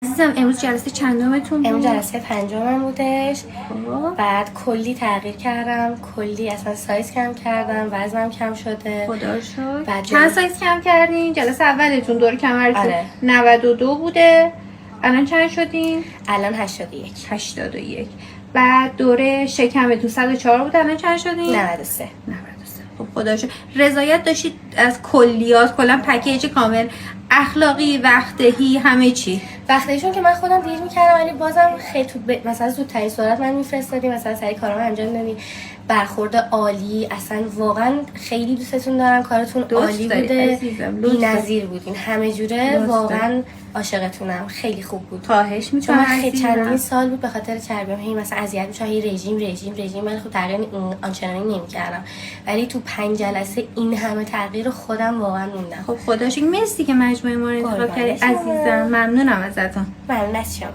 عزیزم امروز جلسه چندمتون بود؟ امروز جلسه 5م بودش. بعد کلی تغییر کردم، کلی اصلا سایز کم کردم، وزنم کم شده. خدا رو شکر. بعد چند سایز کم کردین؟ جلسه اولتون دور کمرتون آره. 92 بوده. الان چند شدین؟ الان 81. 81. بعد دوره شکمتون 104 بود. الان چند شدین؟ 93. 93. خب خدا رو شکر. رضایت داشتید از کلیات، کلا پکیج کامل، اخلاقی، وقتهی، همه چی؟ وقتیشون که من خودم دیر میکردم ولی بازم خیلی مثلا زودترین سرعت من میفرستادیم، مثلا سری کارام انجام دادیم. برخورد عالی، اصلا واقعا خیلی دوستتون دارم، کارتون عالی بوده، بی‌نظیر بودین همه جوره، واقعا عاشقتونم، خیلی خوب بود. خواهش چون می‌کنم. من خیلی چندین سال بود به خاطر چربیام هی مثلا اذیت می‌شدم، هی رژیم ولی خب تغییر آنچنانی نمی‌کردم، ولی تو 5 جلسه این همه تغییر خودم واقعا موندم. خب خدا شکر. مرسی که مجموعه ما رو انتخاب کردید عزیزم. ممنونم ازتون. ممنون از شما.